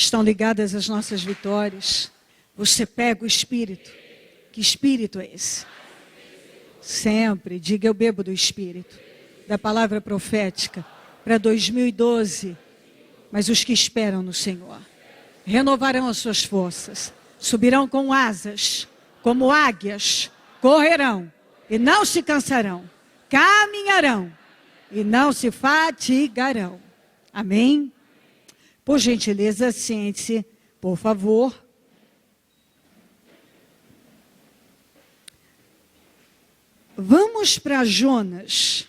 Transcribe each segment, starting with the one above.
estão ligadas às nossas vitórias. Você pega o Espírito. Que Espírito é esse? Sempre, diga, eu bebo do Espírito, da palavra profética, para 2012. Mas os que esperam no Senhor renovarão as suas forças, subirão com asas, como águias, correrão e não se cansarão, caminharão e não se fatigarão. Amém? Por gentileza, sente-se, por favor. Vamos para Jonas.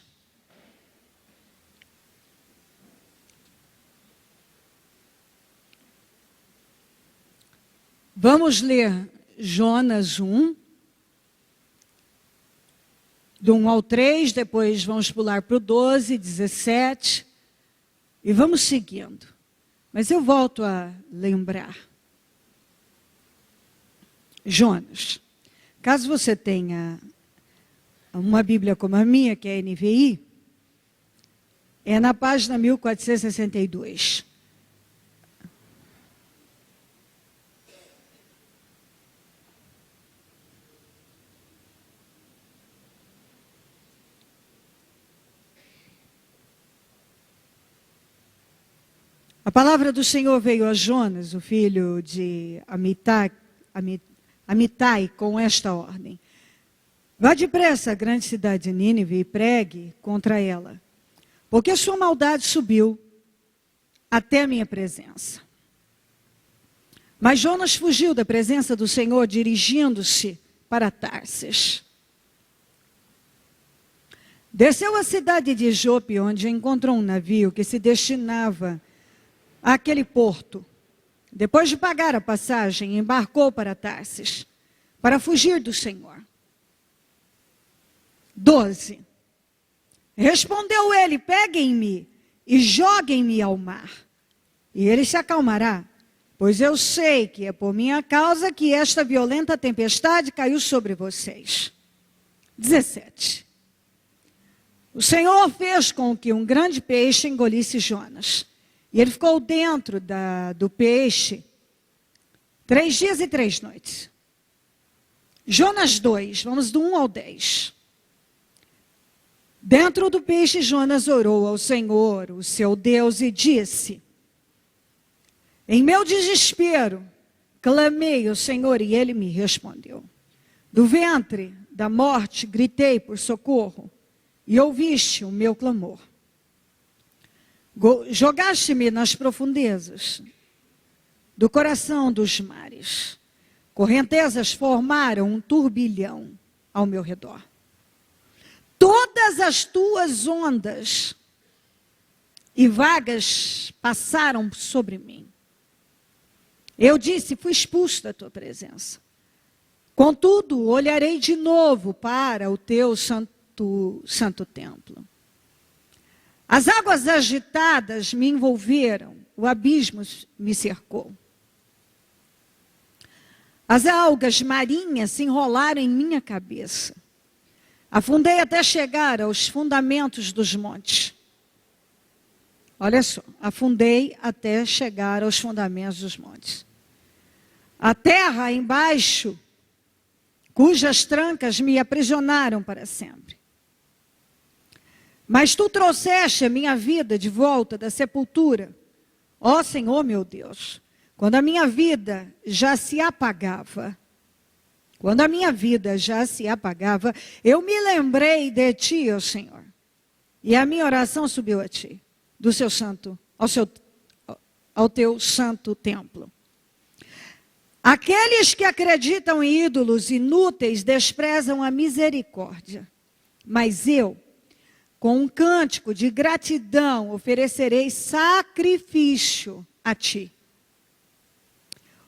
Vamos ler Jonas 1, do 1 ao 3, depois vamos pular para o 12, 17, e vamos seguindo. Mas eu volto a lembrar. Jonas, caso você tenha uma Bíblia como a minha, que é a NVI, é na página 1462. A palavra do Senhor veio a Jonas, o filho de Amitai, com esta ordem. Vá depressa à grande cidade de Nínive e pregue contra ela, porque a sua maldade subiu até a minha presença. Mas Jonas fugiu da presença do Senhor, dirigindo-se para Tarsis. Desceu à cidade de Jope, onde encontrou um navio que se destinava àquele porto. Depois de pagar a passagem, embarcou para Tarsis, para fugir do Senhor. 12. Respondeu ele: peguem-me e joguem-me ao mar, e ele se acalmará, pois eu sei que é por minha causa que esta violenta tempestade caiu sobre vocês. 17. O Senhor fez com que um grande peixe engolisse Jonas, e ele ficou dentro do peixe 3 dias e 3 noites. Jonas 2, vamos do 1 ao 10. Dentro do peixe, Jonas orou ao Senhor, o seu Deus, e disse: em meu desespero, clamei ao Senhor e ele me respondeu. Do ventre da morte, gritei por socorro e ouviste o meu clamor. Jogaste-me nas profundezas do coração dos mares. Correntezas formaram um turbilhão ao meu redor. Todas as tuas ondas e vagas passaram sobre mim. Eu disse: fui expulso da tua presença. Contudo, olharei de novo para o teu santo templo. As águas agitadas me envolveram, o abismo me cercou. As algas marinhas se enrolaram em minha cabeça. Afundei até chegar aos fundamentos dos montes. Olha só, afundei até chegar aos fundamentos dos montes. A terra embaixo, cujas trancas me aprisionaram para sempre. Mas tu trouxeste a minha vida de volta da sepultura, ó Senhor meu Deus, quando a minha vida já se apagava. Quando a minha vida já se apagava, eu me lembrei de ti, ó Senhor. E a minha oração subiu a ti, do seu santo, ao teu santo templo. Aqueles que acreditam em ídolos inúteis desprezam a misericórdia. Mas eu, com um cântico de gratidão, oferecerei sacrifício a ti.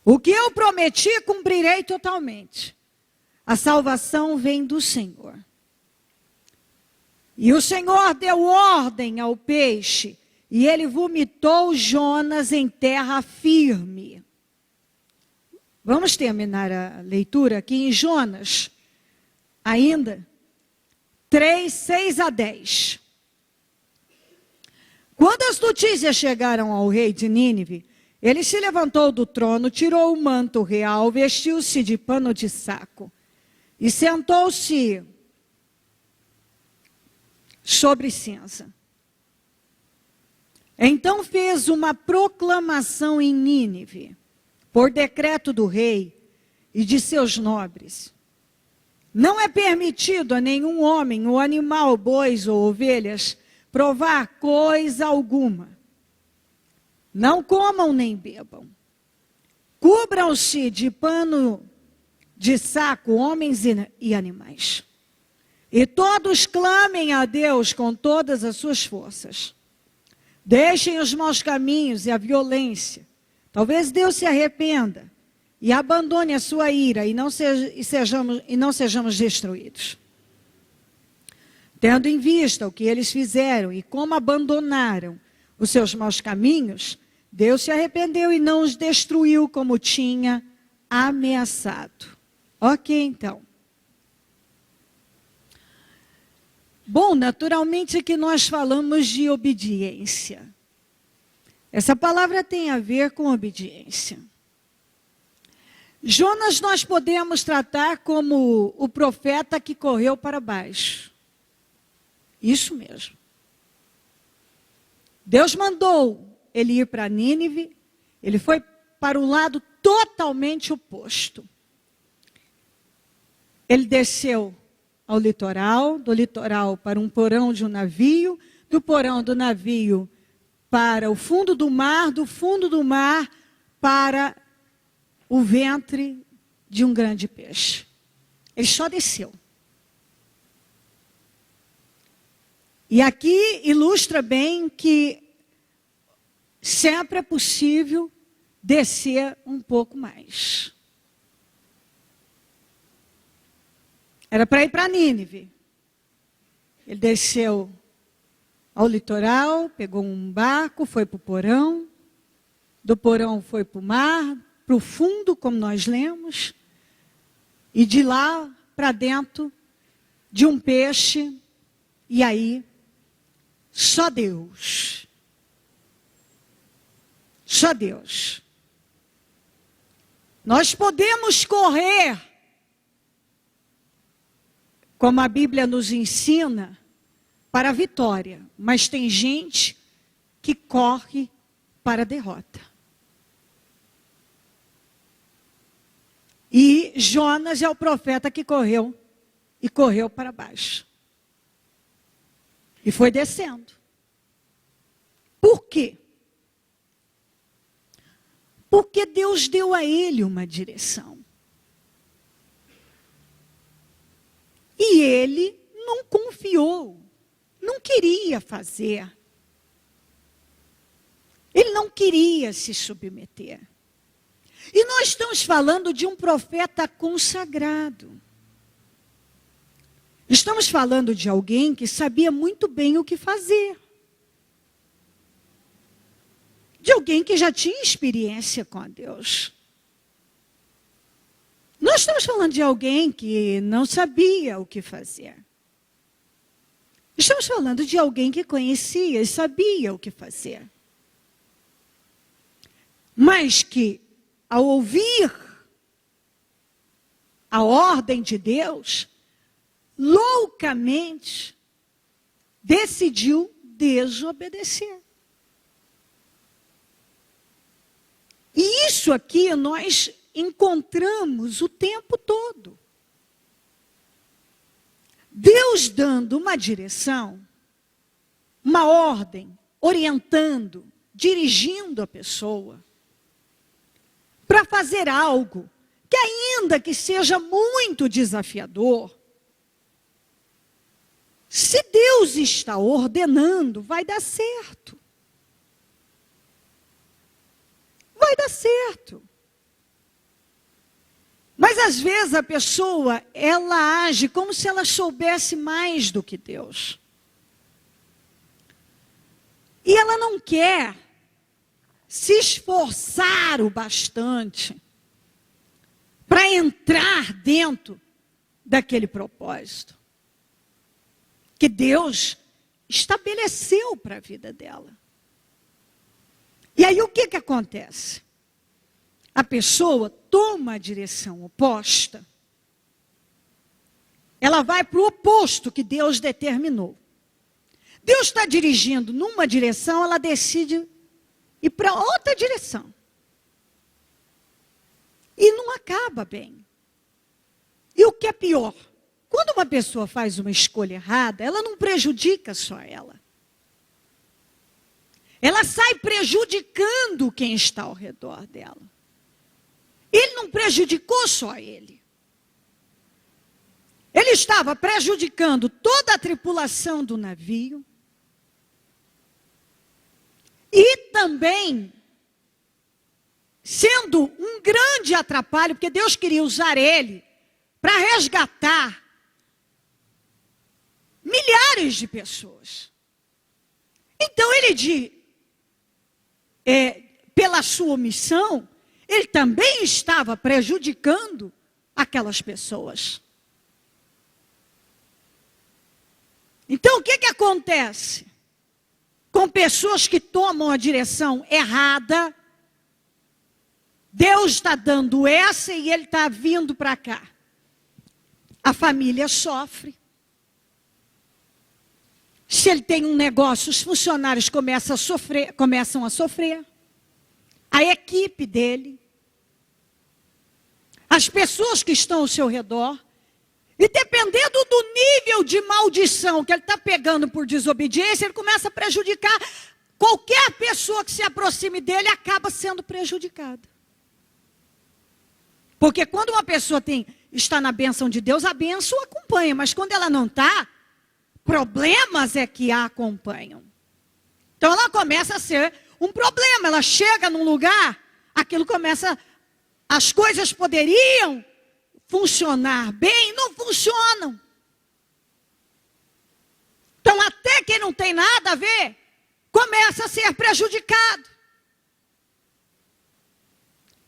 O que eu prometi, cumprirei totalmente. A salvação vem do Senhor. E o Senhor deu ordem ao peixe, e ele vomitou Jonas em terra firme. Vamos terminar a leitura aqui em Jonas, ainda, 3, 6 a 10. Quando as notícias chegaram ao rei de Nínive, Ele se levantou do trono, tirou o manto real, vestiu-se de pano de saco e sentou-se sobre cinza. Então fez uma proclamação em Nínive, por decreto do rei e de seus nobres. Não é permitido a nenhum homem, ou animal, bois ou ovelhas, provar coisa alguma. Não comam nem bebam. Cubram-se de pano de saco, homens e animais. E todos clamem a Deus com todas as suas forças. Deixem os maus caminhos e a violência. Talvez Deus se arrependa e abandone a sua ira e não sejamos destruídos. Tendo em vista o que eles fizeram e como abandonaram os seus maus caminhos, Deus se arrependeu e não os destruiu como tinha ameaçado. Ok, então. Bom, naturalmente que nós falamos de obediência. Essa palavra tem a ver com obediência. Jonas nós podemos tratar como o profeta que correu para baixo. Isso mesmo. Deus mandou ele ir para Nínive, ele foi para o lado totalmente oposto. Ele desceu ao litoral, do litoral para um porão de um navio, do porão do navio para o fundo do mar, do fundo do mar para o ventre de um grande peixe. Ele só desceu. E aqui ilustra bem que sempre é possível descer um pouco mais. Era para ir para Nínive. Ele desceu ao litoral, pegou um barco, foi para o porão. Do porão foi para o mar, para o fundo, como nós lemos. E de lá para dentro de um peixe. E aí, só Deus. Só Deus. Nós podemos correr, como a Bíblia nos ensina, para a vitória. Mas tem gente que corre para a derrota. E Jonas é o profeta que correu. E correu para baixo. E foi descendo. Por quê? Porque Deus deu a ele uma direção. E ele não confiou, não queria fazer. Ele não queria se submeter. E nós estamos falando de um profeta consagrado. Estamos falando de alguém que sabia muito bem o que fazer. De alguém que já tinha experiência com Deus. Nós estamos falando de alguém que não sabia o que fazer. Estamos falando de alguém que conhecia e sabia o que fazer. Mas que, ao ouvir a ordem de Deus, loucamente decidiu desobedecer. E isso aqui nós encontramos o tempo todo. Deus dando uma direção, uma ordem, orientando, dirigindo a pessoa para fazer algo que, ainda que seja muito desafiador, se Deus está ordenando, vai dar certo. Vai dar certo. Mas às vezes a pessoa, ela age como se ela soubesse mais do que Deus. E ela não quer se esforçar o bastante para entrar dentro daquele propósito que Deus estabeleceu para a vida dela. E aí o que acontece? A pessoa toma a direção oposta. Ela vai para o oposto que Deus determinou. Deus está dirigindo numa direção, ela decide ir para outra direção. E não acaba bem. E o que é pior? Quando uma pessoa faz uma escolha errada, ela não prejudica só ela. Ela sai prejudicando quem está ao redor dela. Ele não prejudicou só ele. Ele estava prejudicando toda a tripulação do navio. E também sendo um grande atrapalho, porque Deus queria usar ele para resgatar milhares de pessoas. Então pela sua omissão, ele também estava prejudicando aquelas pessoas. Então, o que acontece com pessoas que tomam a direção errada? Deus está dando essa e ele está vindo para cá. A família sofre. Se ele tem um negócio, os funcionários começam a sofrer. A equipe dele. As pessoas que estão ao seu redor. E dependendo do nível de maldição que ele está pegando por desobediência, ele começa a prejudicar. Qualquer pessoa que se aproxime dele acaba sendo prejudicada. Porque quando uma pessoa está na bênção de Deus, a bênção acompanha. Mas quando ela não está, problemas é que a acompanham. Então ela começa a ser um problema. Ela chega num lugar, aquilo começa... As coisas poderiam funcionar bem, não funcionam. Então até quem não tem nada a ver, começa a ser prejudicado.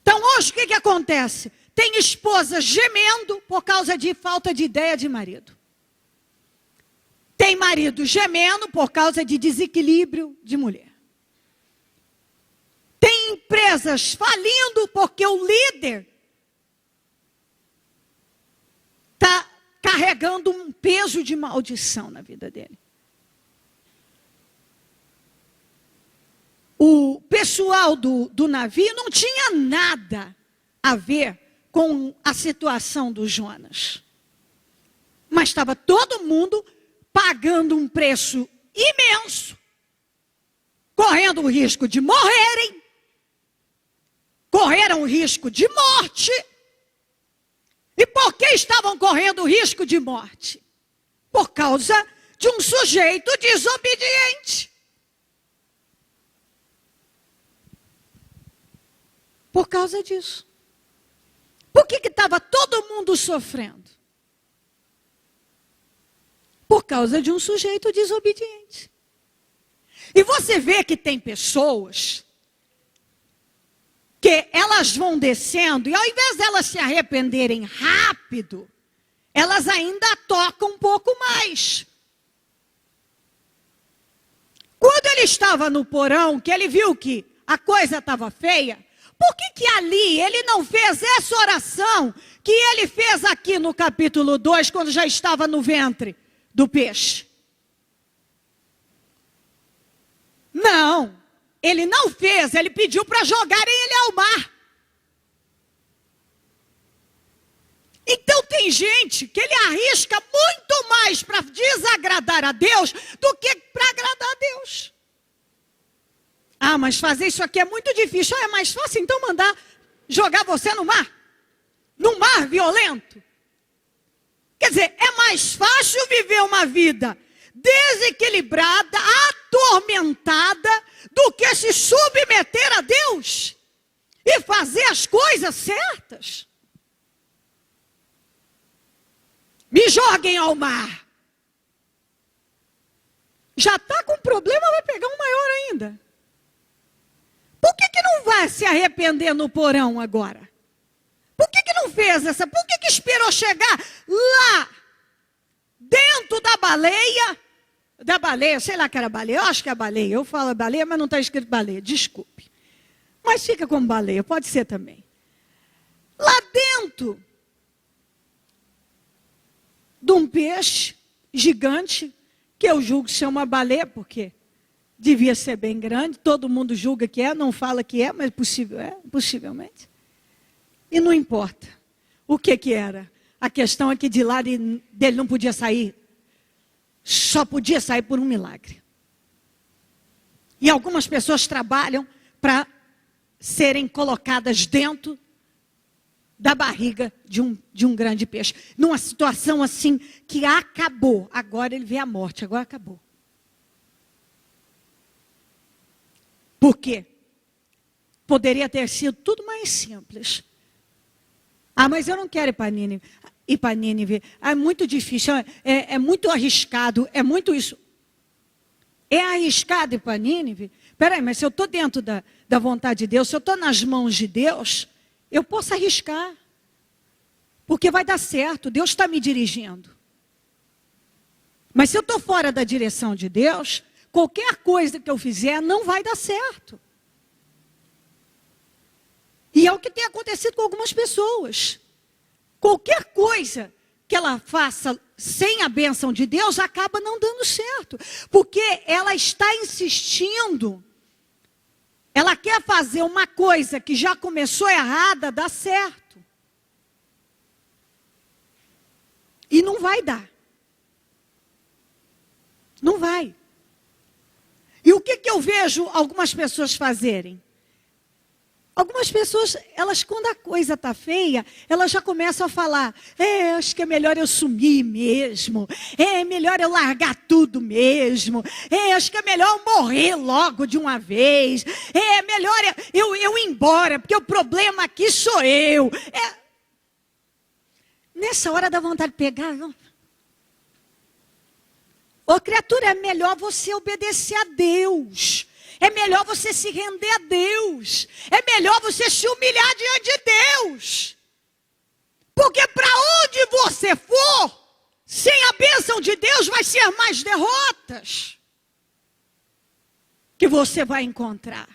Então hoje o que acontece? Tem esposa gemendo por causa de falta de ideia de marido. Tem marido gemendo por causa de desequilíbrio de mulher. Tem empresas falindo porque o líder está carregando um peso de maldição na vida dele. O pessoal do navio não tinha nada a ver com a situação do Jonas. Mas estava todo mundo pagando um preço imenso, correndo o risco de morrerem, correram o risco de morte. E por que estavam correndo o risco de morte? Por causa de um sujeito desobediente. Por causa disso. Por que estava todo mundo sofrendo? Por causa de um sujeito desobediente. E você vê que tem pessoas que elas vão descendo e ao invés delas se arrependerem rápido, elas ainda tocam um pouco mais. Quando ele estava no porão, que ele viu que a coisa estava feia, por que ali ele não fez essa oração que ele fez aqui no capítulo 2, quando já estava no ventre do peixe? Não, ele não fez, ele pediu para jogarem ele ao mar. Então tem gente que ele arrisca muito mais para desagradar a Deus do que para agradar a Deus. Ah, mas fazer isso aqui é muito difícil. É mais fácil então mandar jogar você no mar. No mar violento. Quer dizer, é mais fácil viver uma vida desequilibrada, atormentada, do que se submeter a Deus e fazer as coisas certas. Me joguem ao mar. Já está com problema, vai pegar um maior ainda. Por que não vai se arrepender no porão agora? Por que não fez essa? Por que esperou chegar lá, dentro da baleia, sei lá que era baleia, eu acho que é baleia, eu falo baleia, mas não está escrito baleia, desculpe. Mas fica como baleia, pode ser também. Lá dentro de um peixe gigante, que eu julgo ser uma baleia, porque devia ser bem grande, todo mundo julga que é, não fala que é, mas possível é, possivelmente. E não importa o que era. A questão é que de lá dele não podia sair, só podia sair por um milagre. E algumas pessoas trabalham para serem colocadas dentro da barriga de um grande peixe. Numa situação assim que acabou. Agora ele vê a morte, agora acabou. Por quê? Poderia ter sido tudo mais simples. Ah, mas eu não quero ir para Nínive. É muito difícil, é muito arriscado, é muito isso. É arriscado ir para Nínive? Peraí, mas se eu estou dentro da vontade de Deus, se eu estou nas mãos de Deus, eu posso arriscar. Porque vai dar certo, Deus está me dirigindo. Mas se eu estou fora da direção de Deus, qualquer coisa que eu fizer não vai dar certo. E é o que tem acontecido com algumas pessoas. Qualquer coisa que ela faça sem a bênção de Deus, acaba não dando certo. Porque ela está insistindo. Ela quer fazer uma coisa que já começou errada, dar certo. E não vai dar. Não vai. E o que eu vejo algumas pessoas fazerem? Algumas pessoas, elas quando a coisa está feia, elas já começam a falar, acho que é melhor eu sumir mesmo, é melhor eu largar tudo mesmo, acho que é melhor eu morrer logo de uma vez, é melhor eu ir embora, porque o problema aqui sou eu. Nessa hora dá vontade de pegar, não? Ô criatura, é melhor você obedecer a Deus. É melhor você se render a Deus. É melhor você se humilhar diante de Deus. Porque para onde você for, sem a bênção de Deus, vai ser mais derrotas que você vai encontrar.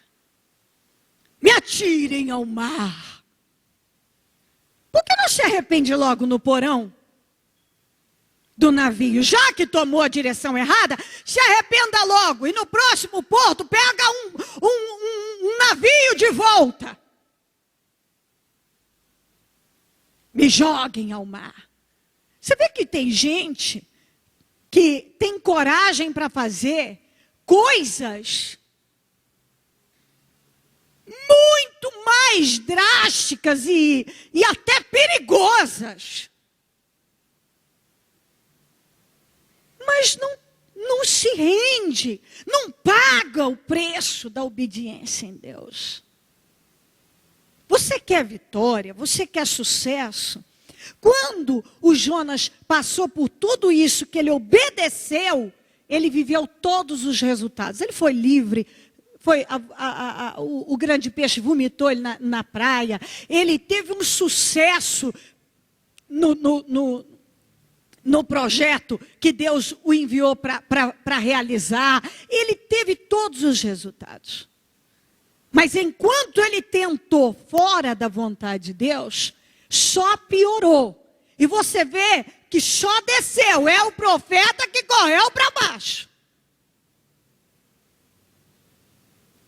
Me atirem ao mar. Por que não se arrepende logo no porão do navio? Já que tomou a direção errada, se arrependa logo. E no próximo porto, pega um navio de volta. Me joguem ao mar. Você vê que tem gente que tem coragem para fazer coisas muito mais drásticas e até perigosas. Mas não se rende, não paga o preço da obediência em Deus. Você quer vitória, você quer sucesso? Quando o Jonas passou por tudo isso, que ele obedeceu, ele viveu todos os resultados. Ele foi livre, o grande peixe vomitou ele na praia, ele teve um sucesso no projeto que Deus o enviou para realizar. Ele teve todos os resultados. Mas enquanto ele tentou fora da vontade de Deus, só piorou. E você vê que só desceu. É o profeta que correu para baixo.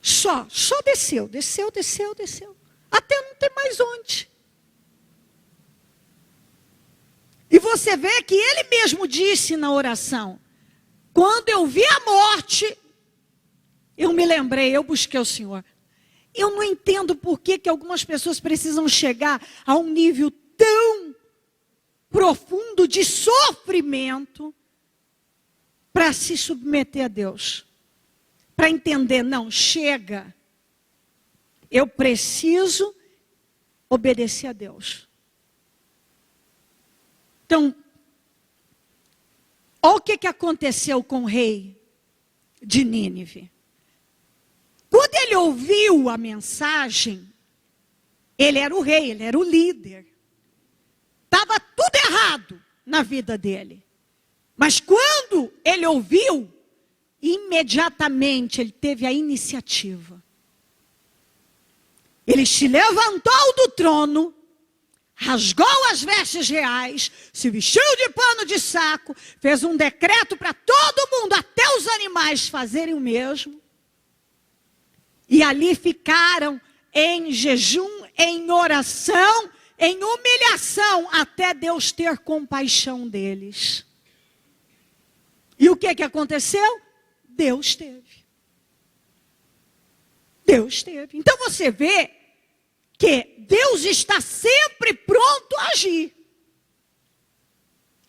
Só desceu. Até não ter mais onde. E você vê que ele mesmo disse na oração, quando eu vi a morte, eu me lembrei, eu busquei o Senhor. Eu não entendo por que algumas pessoas precisam chegar a um nível tão profundo de sofrimento para se submeter a Deus. Para entender, não, chega. Eu preciso obedecer a Deus. Então, olha o que aconteceu com o rei de Nínive. Quando ele ouviu a mensagem, ele era o rei, ele era o líder. Estava tudo errado na vida dele. Mas quando ele ouviu, imediatamente ele teve a iniciativa. Ele se levantou do trono, rasgou as vestes reais, se vestiu de pano de saco, fez um decreto para todo mundo, até os animais, fazerem o mesmo. E ali ficaram em jejum, em oração, em humilhação, até Deus ter compaixão deles. E o que aconteceu? Deus teve. Deus teve. Então você vê que Deus está sempre pronto a agir.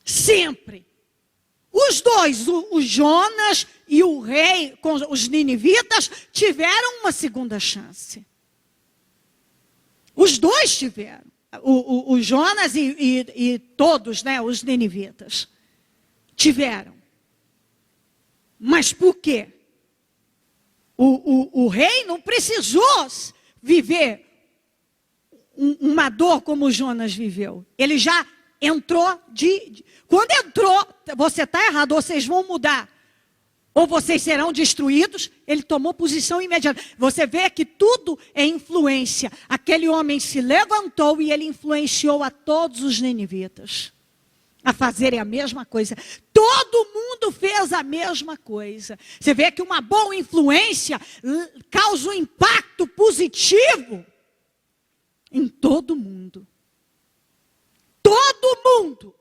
Sempre. Os dois, o Jonas e o rei, com os ninivitas, tiveram uma segunda chance. Os dois tiveram. O Jonas e todos, né, os ninivitas. Tiveram. Mas por quê? O rei não precisou viver uma dor como o Jonas viveu. Ele já entrou quando entrou, você está errado, vocês vão mudar. Ou vocês serão destruídos. Ele tomou posição imediata. Você vê que tudo é influência. Aquele homem se levantou e ele influenciou a todos os ninivitas a fazerem a mesma coisa. Todo mundo fez a mesma coisa. Você vê que uma boa influência causa um impacto positivo em todo mundo. Todo mundo.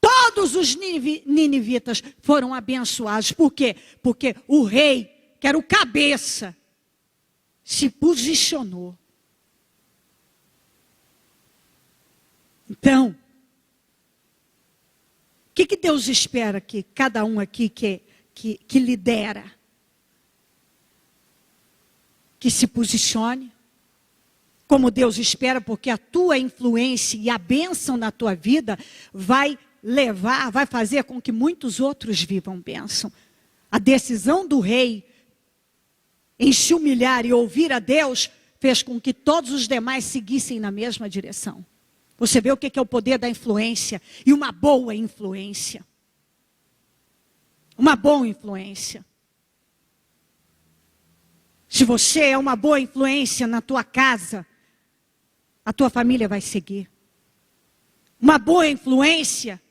Todos os ninivitas foram abençoados. Por quê? Porque o rei, que era o cabeça, se posicionou. Então, o que Deus espera que cada um aqui que lidera, que se posicione, como Deus espera, porque a tua influência e a bênção na tua vida vai fazer com que muitos outros vivam bênção. A decisão do rei em se humilhar e ouvir a Deus fez com que todos os demais seguissem na mesma direção. Você vê o que é o poder da influência e uma boa influência. Uma boa influência. Se você é uma boa influência na tua casa, a tua família vai seguir. Uma boa influência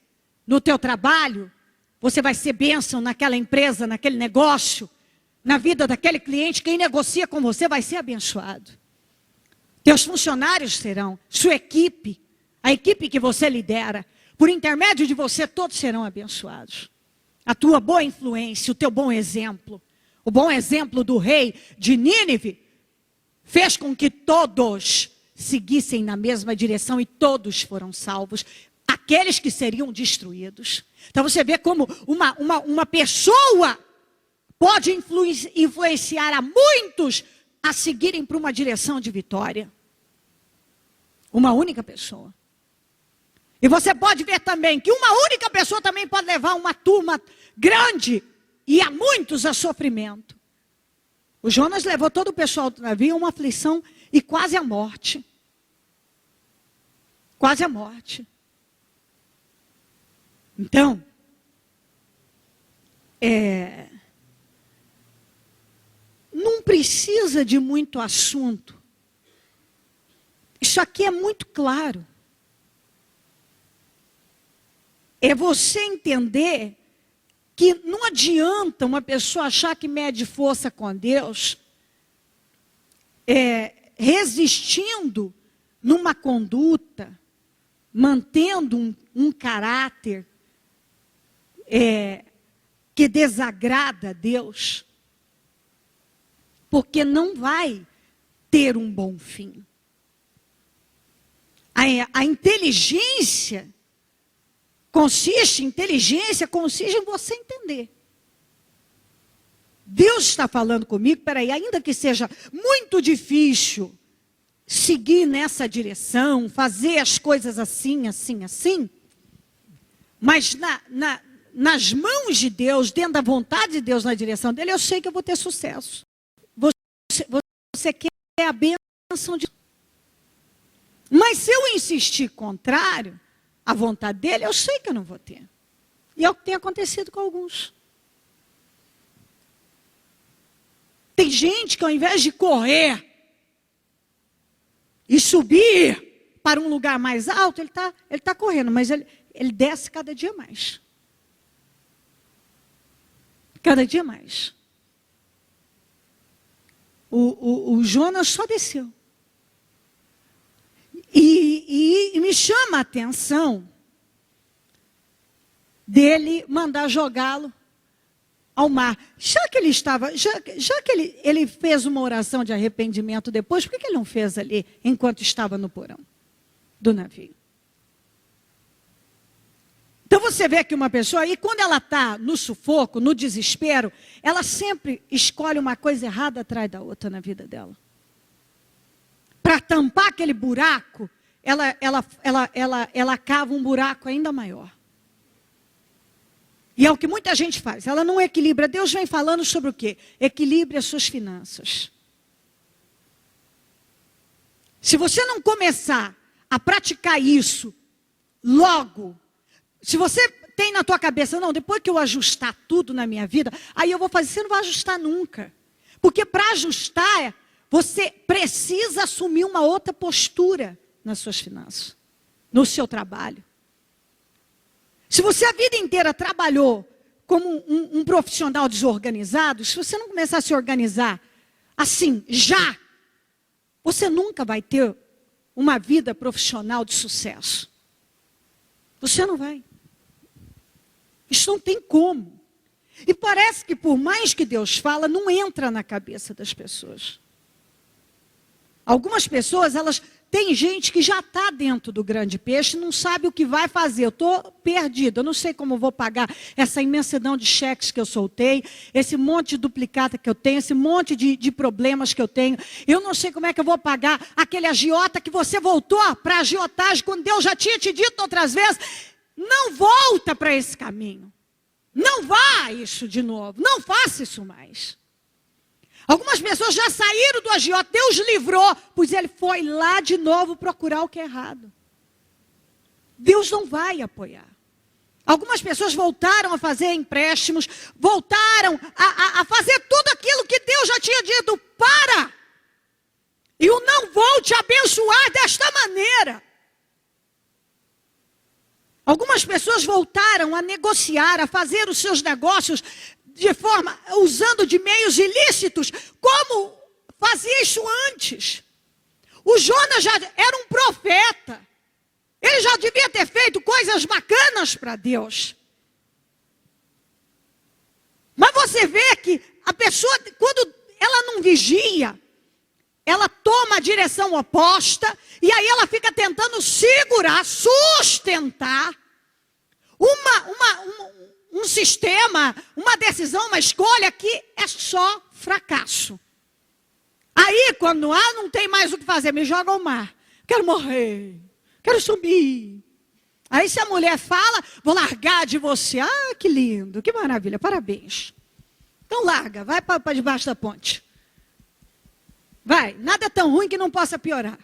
no teu trabalho, você vai ser bênção naquela empresa, naquele negócio, na vida daquele cliente. Quem negocia com você vai ser abençoado. Teus funcionários serão, sua equipe, a equipe que você lidera, por intermédio de você, todos serão abençoados. A tua boa influência, o teu bom exemplo, o bom exemplo do rei de Nínive, fez com que todos seguissem na mesma direção e todos foram salvos. Aqueles que seriam destruídos. Então você vê como uma pessoa pode influenciar a muitos a seguirem para uma direção de vitória. Uma única pessoa. E você pode ver também que uma única pessoa também pode levar uma turma grande e a muitos a sofrimento. O Jonas levou todo o pessoal do navio a uma aflição e quase à morte. Quase à morte. Então, não precisa de muito assunto. Isso aqui é muito claro. É você entender que não adianta uma pessoa achar que mede força com Deus, resistindo numa conduta, mantendo um caráter que desagrada a Deus, porque não vai ter um bom fim. A inteligência consiste em você entender. Deus está falando comigo, peraí, ainda que seja muito difícil seguir nessa direção, fazer as coisas assim, assim, assim, mas nas mãos de Deus, dentro da vontade de Deus, na direção dele, eu sei que eu vou ter sucesso. Você quer a bênção de Deus. Mas se eu insistir contrário à vontade dele, eu sei que eu não vou ter. E é o que tem acontecido com alguns. Tem gente que ao invés de correr e subir para um lugar mais alto, ele tá correndo, mas ele desce cada dia mais. Cada dia mais. O Jonas só desceu. E me chama a atenção dele mandar jogá-lo ao mar. Já que ele fez uma oração de arrependimento depois, por que ele não fez ali enquanto estava no porão do navio? Então você vê que uma pessoa, e quando ela está no sufoco, no desespero, ela sempre escolhe uma coisa errada atrás da outra na vida dela. Para tampar aquele buraco, ela cava um buraco ainda maior. E é o que muita gente faz. Ela não equilibra. Deus vem falando sobre o quê? Equilibre as suas finanças. Se você não começar a praticar isso logo, se você tem na tua cabeça, não, depois que eu ajustar tudo na minha vida, aí eu vou fazer, você não vai ajustar nunca. Porque para ajustar, você precisa assumir uma outra postura nas suas finanças, no seu trabalho. Se você a vida inteira trabalhou como um profissional desorganizado, se você não começar a se organizar assim, já, você nunca vai ter uma vida profissional de sucesso. Você não vai. Isso não tem como. E parece que por mais que Deus fala, não entra na cabeça das pessoas. Algumas pessoas, tem gente que já está dentro do grande peixe, não sabe o que vai fazer. Eu estou perdida, eu não sei como vou pagar essa imensidão de cheques que eu soltei, esse monte de duplicata que eu tenho, esse monte de problemas que eu tenho. Eu não sei como é que eu vou pagar aquele agiota que você voltou para a agiotagem, quando Deus já tinha te dito outras vezes. Não volta para esse caminho. Não vá isso de novo. Não faça isso mais. Algumas pessoas já saíram do agiota, Deus livrou, pois ele foi lá de novo procurar o que é errado. Deus não vai apoiar. Algumas pessoas voltaram a fazer empréstimos, voltaram a fazer tudo aquilo que Deus já tinha dito, para! E eu não vou te abençoar desta maneira. Algumas pessoas voltaram a negociar, a fazer os seus negócios de forma, usando de meios ilícitos, como fazia isso antes. O Jonas já era um profeta. Ele já devia ter feito coisas bacanas para Deus. Mas você vê que a pessoa, quando ela não vigia, ela toma a direção oposta, e aí ela fica tentando segurar, sustentar um sistema, uma decisão, uma escolha que é só fracasso. Aí, quando não tem mais o que fazer, me joga ao mar. Quero morrer, quero sumir. Aí se a mulher fala, vou largar de você. Ah, que lindo, que maravilha, parabéns. Então larga, vai para debaixo da ponte. Vai, nada é tão ruim que não possa piorar.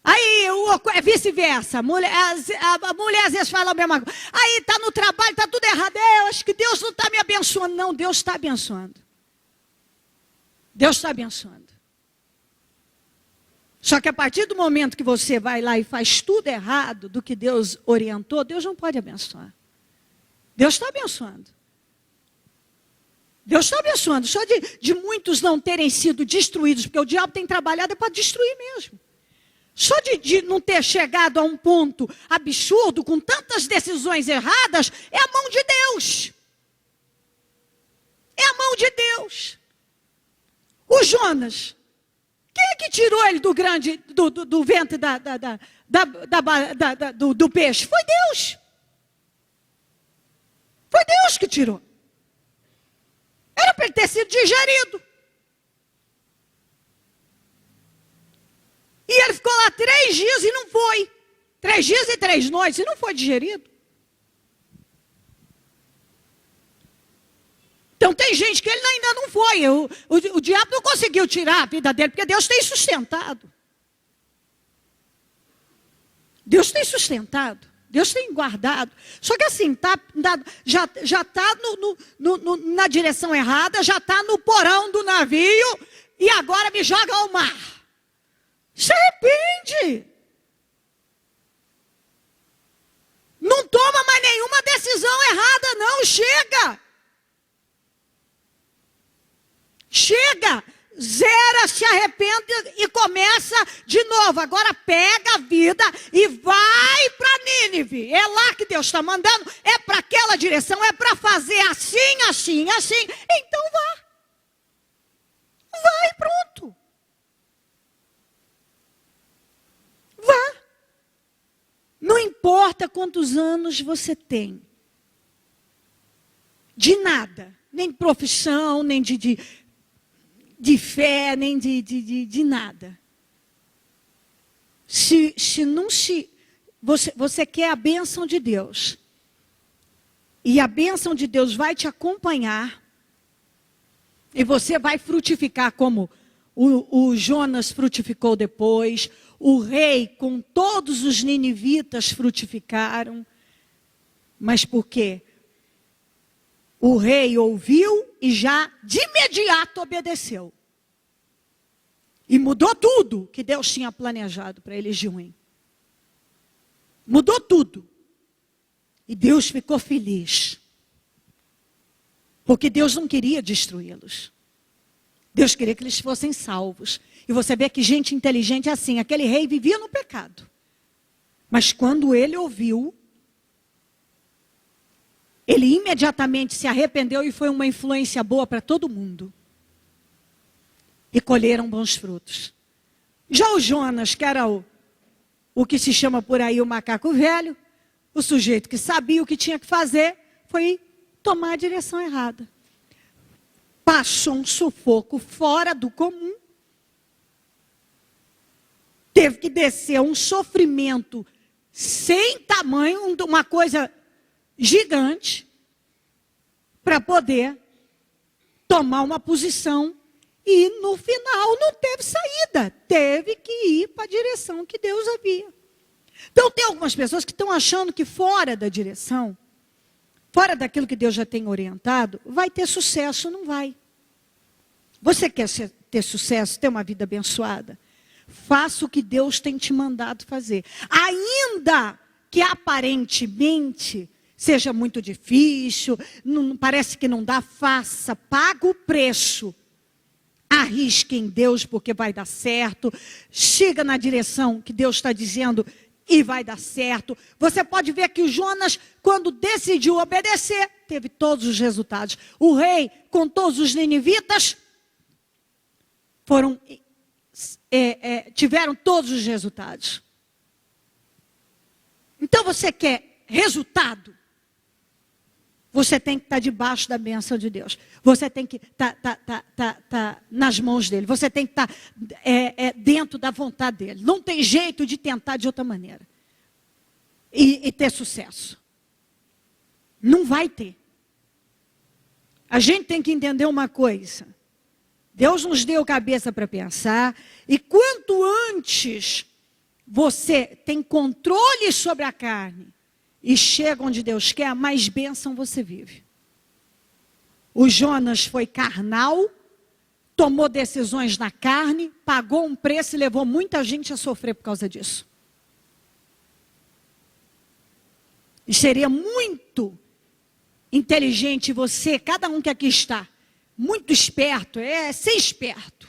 Aí é vice-versa. A mulher às vezes fala a mesma coisa. Aí está no trabalho, está tudo errado. Eu acho que Deus não está me abençoando. Não, Deus está abençoando. Deus está abençoando. Só que a partir do momento que você vai lá e faz tudo errado do que Deus orientou, Deus não pode abençoar. Deus está abençoando. Deus está abençoando. Só de muitos não terem sido destruídos, porque o diabo tem trabalhado para destruir mesmo. Só de não ter chegado a um ponto absurdo, com tantas decisões erradas, é a mão de Deus. É a mão de Deus. O Jonas, quem é que tirou ele do ventre do peixe? Foi Deus. Foi Deus que tirou. Era para ele ter sido digerido. E ele ficou lá 3 dias e não foi. 3 dias e 3 noites e não foi digerido. Então tem gente que ele ainda não foi. O diabo não conseguiu tirar a vida dele, porque Deus tem sustentado. Deus tem sustentado. Deus tem guardado. Só que assim, já está na direção errada, já está no porão do navio, e agora me joga ao mar. Se arrepende. Não toma mais nenhuma decisão errada, não. Chega. Chega. Zera, se arrepende e começa de novo. Agora pega a vida e vai para Nínive. É lá que Deus está mandando. É para aquela direção. É para fazer assim, assim, assim. Então vá. Vai, pronto. Vá. Não importa quantos anos você tem. De nada. Nem de profissão, nem de fé, nem de nada. Você quer a bênção de Deus. E a bênção de Deus vai te acompanhar. E você vai frutificar como o Jonas frutificou depois. O rei com todos os ninivitas frutificaram. Mas por quê? O rei ouviu e já de imediato obedeceu. E mudou tudo que Deus tinha planejado para eles de ruim. Mudou tudo. E Deus ficou feliz. Porque Deus não queria destruí-los. Deus queria que eles fossem salvos. E você vê que gente inteligente é assim. Aquele rei vivia no pecado. Mas quando ele ouviu, ele imediatamente se arrependeu e foi uma influência boa para todo mundo. E colheram bons frutos. Já o Jonas, que era o que se chama por aí o macaco velho, o sujeito que sabia o que tinha que fazer, foi tomar a direção errada. Passou um sufoco fora do comum. Teve que descer um sofrimento sem tamanho, uma coisa gigante, para poder tomar uma posição. E no final não teve saída. Teve que ir para a direção que Deus havia. Então tem algumas pessoas que estão achando que fora da direção, fora daquilo que Deus já tem orientado, vai ter sucesso. Não vai. Você quer ter sucesso, ter uma vida abençoada? Faça o que Deus tem te mandado fazer. Ainda que aparentemente seja muito difícil, parece que não dá, faça, paga o preço. Arrisque em Deus porque vai dar certo. Chega na direção que Deus está dizendo e vai dar certo. Você pode ver que o Jonas, quando decidiu obedecer, teve todos os resultados. O rei, com todos os ninivitas, tiveram todos os resultados. Então você quer resultado? Você tem que estar debaixo da bênção de Deus. Você tem que estar nas mãos dele. Você tem que estar dentro da vontade dele. Não tem jeito de tentar de outra maneira. E ter sucesso. Não vai ter. A gente tem que entender uma coisa. Deus nos deu cabeça para pensar. E quanto antes você tem controle sobre a carne, e chega onde Deus quer, mais bênção você vive. O Jonas foi carnal, tomou decisões na carne, pagou um preço e levou muita gente a sofrer por causa disso. E seria muito inteligente você, cada um que aqui está, muito esperto, ser esperto.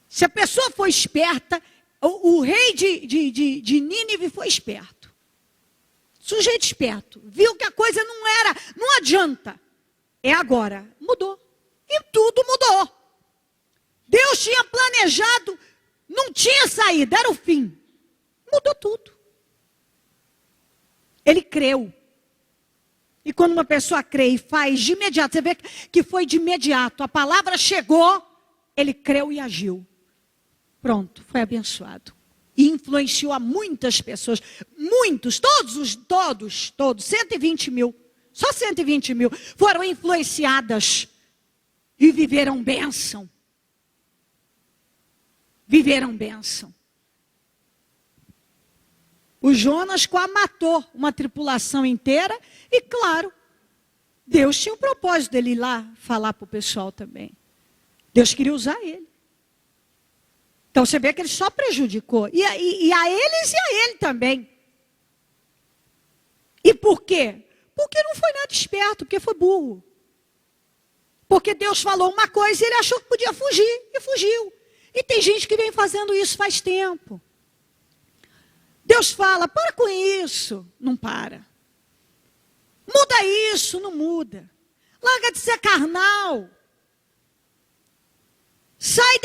Se a pessoa for esperta, o rei de Nínive foi esperto. Sujeito esperto, viu que a coisa não adianta. É agora, mudou. E tudo mudou. Deus tinha planejado, não tinha saída, era o fim. Mudou tudo. Ele creu. E quando uma pessoa crê e faz de imediato, você vê que foi de imediato. A palavra chegou, ele creu e agiu. Pronto, foi abençoado. E influenciou a muitas pessoas. Muitos, todos, 120 mil. Só 120 mil foram influenciadas. E viveram bênção. Viveram bênção. O Jonas matou uma tripulação inteira. E claro, Deus tinha o propósito dele ir lá falar para o pessoal também. Deus queria usar ele. Então você vê que ele só prejudicou. E a eles e a ele também. E por quê? Porque não foi nada esperto, porque foi burro. Porque Deus falou uma coisa e ele achou que podia fugir, e fugiu. E tem gente que vem fazendo isso faz tempo. Deus fala, para com isso, não para. Muda isso, não muda. Larga de ser carnal. Sai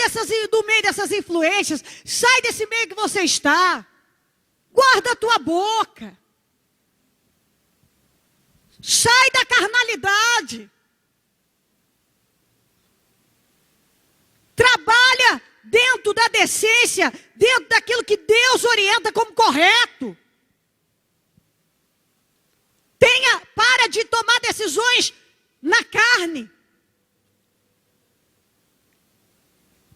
do meio dessas influências, sai desse meio que você está. Guarda a tua boca. Sai da carnalidade. Trabalha dentro da decência, dentro daquilo que Deus orienta como correto. Para de tomar decisões na carne.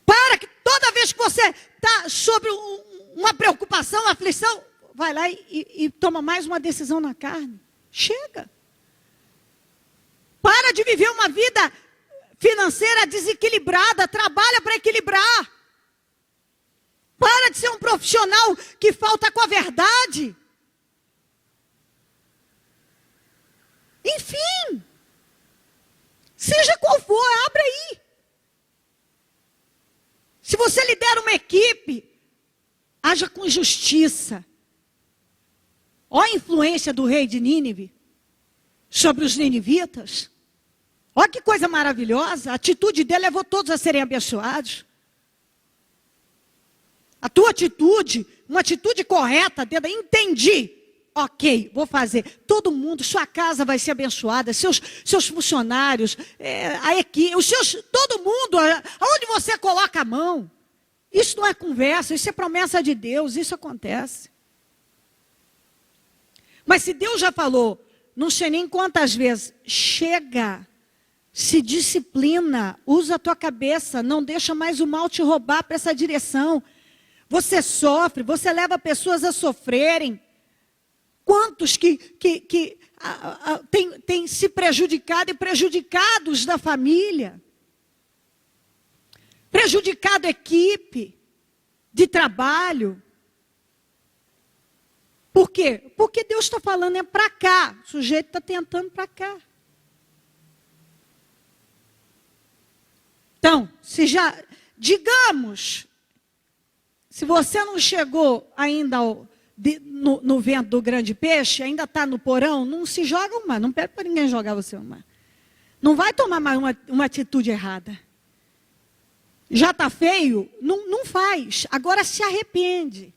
Para que toda vez que você está sobre uma preocupação, uma aflição, vai lá e toma mais uma decisão na carne. Chega. Para de viver uma vida financeira desequilibrada, trabalha para equilibrar. Para de ser um profissional que falta com a verdade. Enfim, seja qual for, abre aí. Se você lidera uma equipe, haja com justiça. Olha a influência do rei de Nínive sobre os ninivitas. Olha que coisa maravilhosa. A atitude dele levou todos a serem abençoados. A tua atitude, uma atitude correta, entendi. Ok, vou fazer. Todo mundo, sua casa vai ser abençoada, seus funcionários, a equipe, todo mundo, aonde você coloca a mão. Isso não é conversa, isso é promessa de Deus, isso acontece. Mas se Deus já falou, não sei nem quantas vezes, chega, se disciplina, usa a tua cabeça, não deixa mais o mal te roubar para essa direção. Você sofre, você leva pessoas a sofrerem. Quantos que têm se prejudicado e prejudicados da família? Prejudicado a equipe de trabalho. Por quê? Porque Deus está falando é para cá. O sujeito está tentando para cá. Então, digamos, se você não chegou ainda no vento do grande peixe, ainda está no porão, não se joga um mar, não pede para ninguém jogar você um mar. Não vai tomar mais uma atitude errada. Já está feio? Não faz. Agora se arrepende.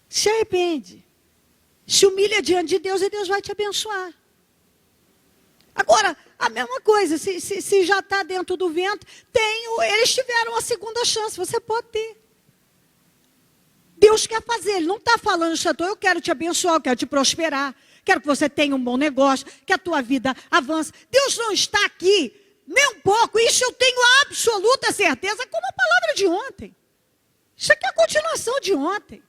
Se arrepende. Se humilha diante de Deus e Deus vai te abençoar. Agora, a mesma coisa, se já está dentro do vento, eles tiveram a segunda chance, você pode ter. Deus quer fazer, Ele não está falando, eu quero te abençoar, eu quero te prosperar, quero que você tenha um bom negócio, que a tua vida avance. Deus não está aqui, nem um pouco, isso eu tenho absoluta certeza, como a palavra de ontem. Isso aqui é a continuação de ontem.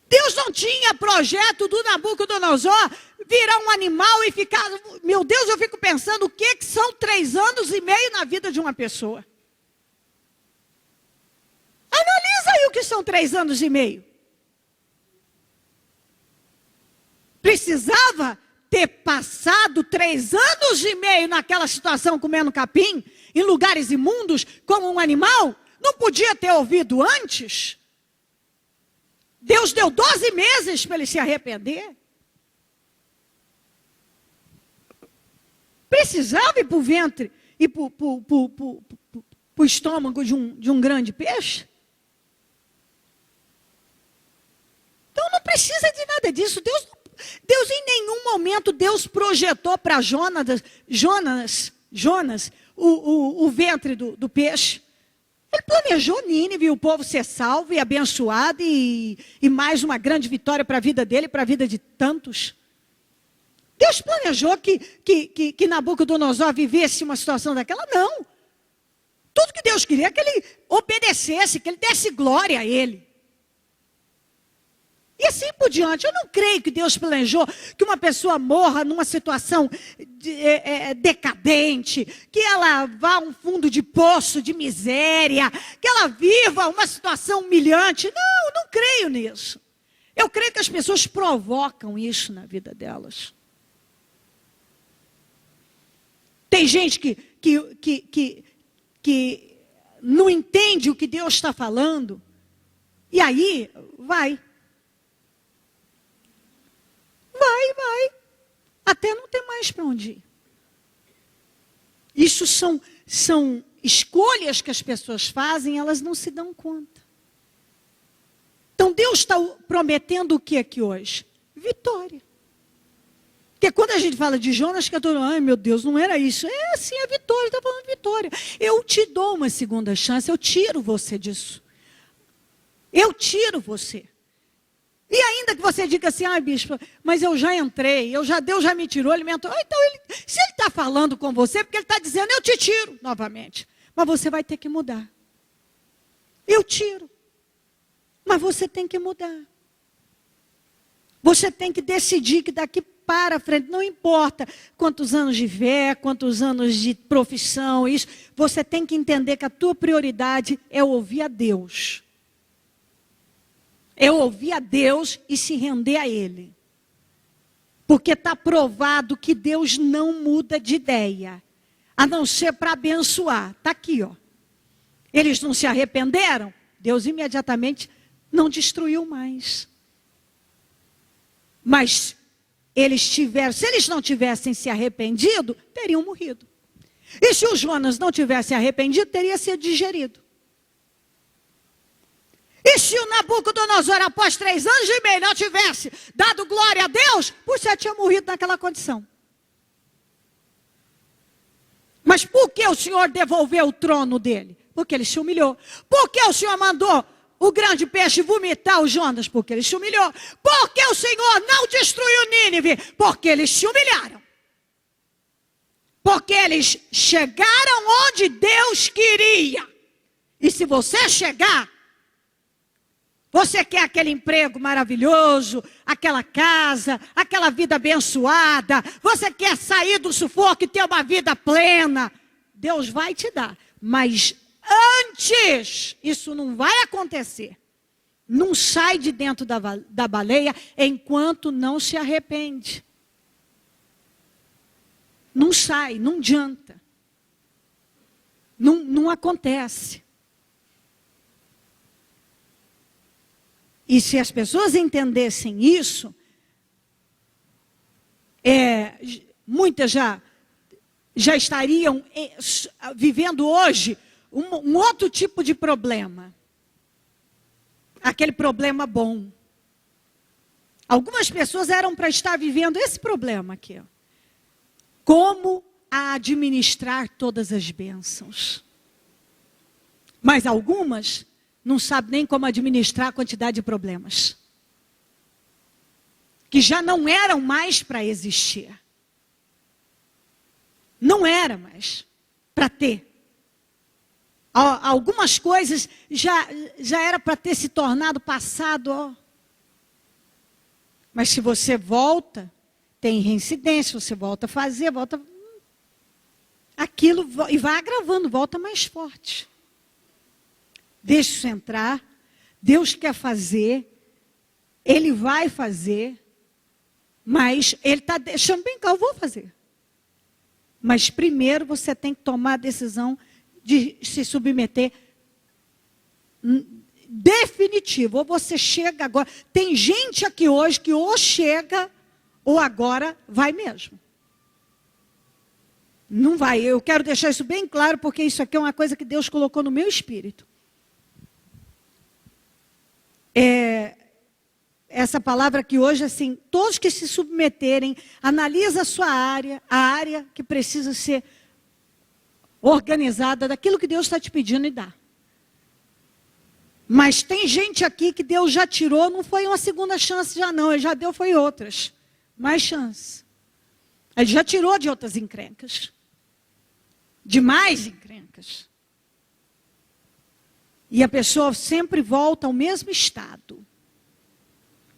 Deus não tinha projeto do Nabucodonosor virar um animal e ficar... Meu Deus, eu fico pensando o que são 3 anos e meio na vida de uma pessoa. Analisa aí o que são 3 anos e meio. Precisava ter passado 3 anos e meio naquela situação comendo capim, em lugares imundos, como um animal? Não podia ter ouvido antes? Deus deu 12 meses para ele se arrepender. Precisava ir para o ventre e para o estômago de um grande peixe? Então não precisa de nada disso. Deus em nenhum momento, Deus projetou para Jonas o ventre do peixe. Ele planejou Nínive, o povo ser salvo e abençoado e mais uma grande vitória para a vida dele, para a vida de tantos. Deus planejou que Nabucodonosor vivesse uma situação daquela? Não. Tudo que Deus queria é que ele obedecesse, que ele desse glória a ele. E assim por diante. Eu não creio que Deus planejou que uma pessoa morra numa situação decadente, que ela vá a um fundo de poço de miséria, que ela viva uma situação humilhante. Não, não creio nisso. Eu creio que as pessoas provocam isso na vida delas. Tem gente que não entende o que Deus está falando, e aí vai, até não ter mais para onde ir. Isso são escolhas que as pessoas fazem, elas não se dão conta. Então Deus está prometendo o que aqui hoje? Vitória. Porque quando a gente fala de Jonas, que eu estou, ai meu Deus, não era isso. É assim, é vitória, está falando de vitória. Eu te dou uma segunda chance, eu tiro você disso. Eu tiro você. E ainda que você diga assim, ai bispo, mas eu já entrei, Deus já me tirou, ele me entrou. Então, se ele está falando com você, porque ele está dizendo, eu te tiro novamente. Mas você vai ter que mudar. Eu tiro. Mas você tem que mudar. Você tem que decidir que daqui para frente, não importa quantos anos de fé, quantos anos de profissão, isso, você tem que entender que a tua prioridade é ouvir a Deus. É ouvir a Deus e se render a Ele. Porque está provado que Deus não muda de ideia, a não ser para abençoar. Está aqui, ó. Eles não se arrependeram, Deus imediatamente não destruiu mais. Mas se eles não tivessem se arrependido, teriam morrido. E se o Jonas não tivesse arrependido, teria sido digerido. E se o Nabucodonosor, após 3 anos e meio, não tivesse dado glória a Deus, você tinha morrido naquela condição. Mas por que o Senhor devolveu o trono dele? Porque ele se humilhou. Por que o Senhor mandou o grande peixe vomitar o Jonas? Porque ele se humilhou. Por que o Senhor não destruiu Nínive? Porque eles se humilharam. Porque eles chegaram onde Deus queria. E se você chegar, você quer aquele emprego maravilhoso, aquela casa, aquela vida abençoada, você quer sair do sufoco e ter uma vida plena, Deus vai te dar. Mas antes, isso não vai acontecer. Não sai de dentro da baleia enquanto não se arrepende. Não sai, não adianta. Não acontece. E se as pessoas entendessem isso, muitas já estariam vivendo hoje um outro tipo de problema. Aquele problema bom. Algumas pessoas eram para estar vivendo esse problema aqui. Ó. Como administrar todas as bênçãos. Mas algumas não sabem nem como administrar a quantidade de problemas. Que já não eram mais para existir. Não era mais para ter. Algumas coisas já era para ter se tornado passado. Ó. Mas se você volta, tem reincidência, você volta a fazer, volta... Aquilo, e vai agravando, volta mais forte. Deixa isso entrar, Deus quer fazer, Ele vai fazer, mas Ele está deixando bem claro, eu vou fazer. Mas primeiro você tem que tomar a decisão de se submeter definitivo. Ou você chega agora. Tem gente aqui hoje que ou chega ou agora vai mesmo. Não vai. Eu quero deixar isso bem claro porque isso aqui é uma coisa que Deus colocou no meu espírito. Essa palavra aqui hoje, assim, todos que se submeterem, analisa a sua área, a área que precisa ser organizada daquilo que Deus está te pedindo e dá. Mas tem gente aqui que Deus já tirou, não foi uma segunda chance já não, Ele já deu, foi outras. Mais chance. Ele já tirou de outras encrencas. De mais encrencas. E a pessoa sempre volta ao mesmo estado.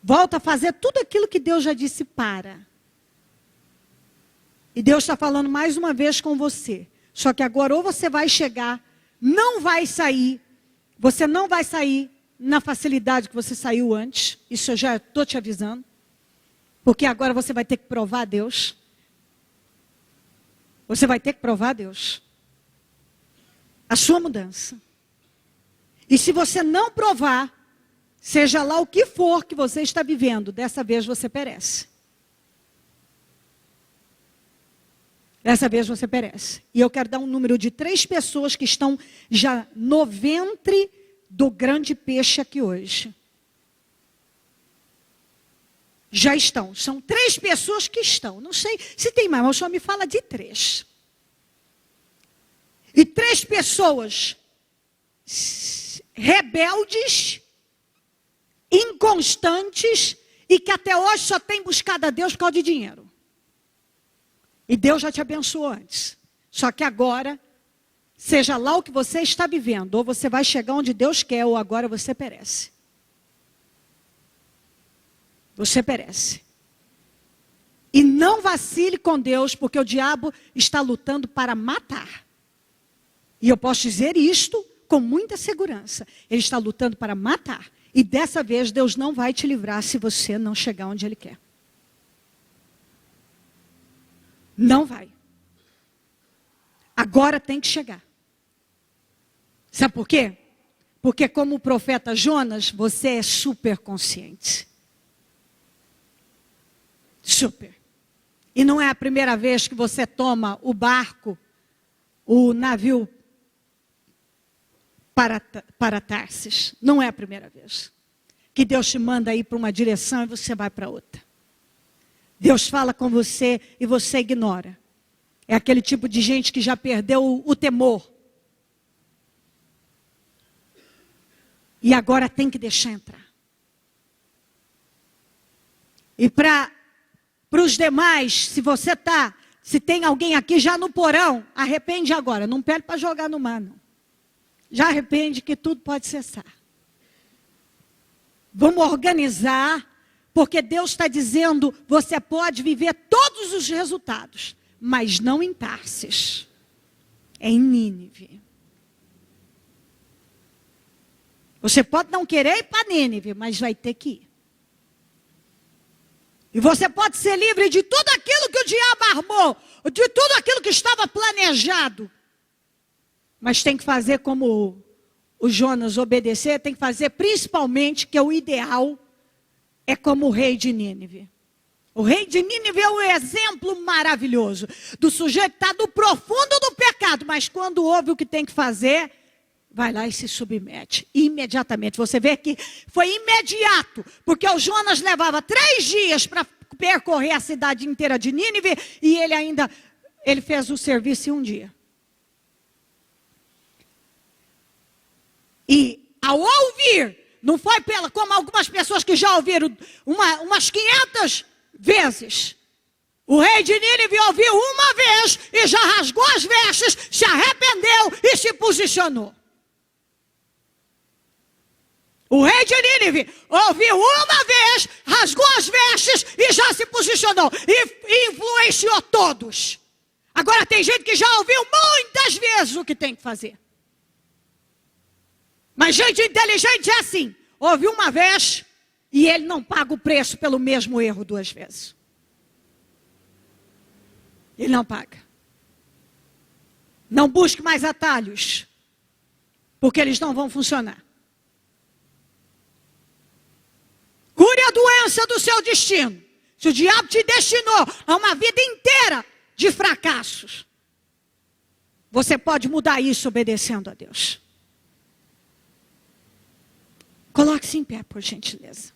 Volta a fazer tudo aquilo que Deus já disse para. E Deus está falando mais uma vez com você. Só que agora ou você vai chegar, não vai sair. Você não vai sair na facilidade que você saiu antes. Isso eu já estou te avisando. Porque agora você vai ter que provar a Deus. Você vai ter que provar a Deus a sua mudança. E se você não provar, seja lá o que for que você está vivendo, dessa vez você perece. Dessa vez você perece. E eu quero dar um número de 3 pessoas que estão já no ventre do grande peixe aqui hoje. Já estão. São 3 pessoas que estão. Não sei se tem mais, mas só me fala de 3. E 3 pessoas rebeldes, inconstantes e que até hoje só tem buscado a Deus por causa de dinheiro. E Deus já te abençoou antes. Só que agora, seja lá o que você está vivendo, ou você vai chegar onde Deus quer, ou agora você perece. Você perece. E não vacile com Deus, porque o diabo está lutando para matar. E eu posso dizer isto com muita segurança. Ele está lutando para matar. E dessa vez Deus não vai te livrar se você não chegar onde Ele quer. Não vai. Agora tem que chegar. Sabe por quê? Porque como o profeta Jonas, você é super consciente. Super. E não é a primeira vez que você toma o barco, o navio para Tarsis. Não é a primeira vez. Que Deus te manda ir para uma direção e você vai para outra. Deus fala com você e você ignora. É aquele tipo de gente que já perdeu o temor. E agora tem que deixar entrar. E para os demais, se tem alguém aqui já no porão, arrepende agora. Não pede para jogar no mar, não. Já arrepende que tudo pode cessar. Vamos organizar, porque Deus está dizendo, você pode viver todos os resultados, mas não em Tarsis. É em Nínive. Você pode não querer ir para Nínive, mas vai ter que ir. E você pode ser livre de tudo aquilo que o diabo armou, de tudo aquilo que estava planejado. Mas tem que fazer como o Jonas obedecer, tem que fazer principalmente, que é o ideal, é como o rei de Nínive. O rei de Nínive é um exemplo maravilhoso do sujeito que está no profundo do pecado, mas quando ouve o que tem que fazer, vai lá e se submete, imediatamente. Você vê que foi imediato, porque o Jonas levava 3 dias para percorrer a cidade inteira de Nínive, e ele fez o serviço em 1 dia. E ao ouvir, não foi como algumas pessoas que já ouviram umas 500 vezes. O rei de Nínive ouviu uma vez e já rasgou as vestes, se arrependeu e se posicionou. O rei de Nínive ouviu uma vez, rasgou as vestes e já se posicionou. E influenciou todos. Agora tem gente que já ouviu muitas vezes o que tem que fazer. Mas gente inteligente é assim. Ouviu uma vez e ele não paga o preço pelo mesmo erro 2 vezes. Ele não paga. Não busque mais atalhos, porque eles não vão funcionar. Cure a doença do seu destino. Se o diabo te destinou a uma vida inteira de fracassos, você pode mudar isso obedecendo a Deus. Coloque-se em pé, por gentileza.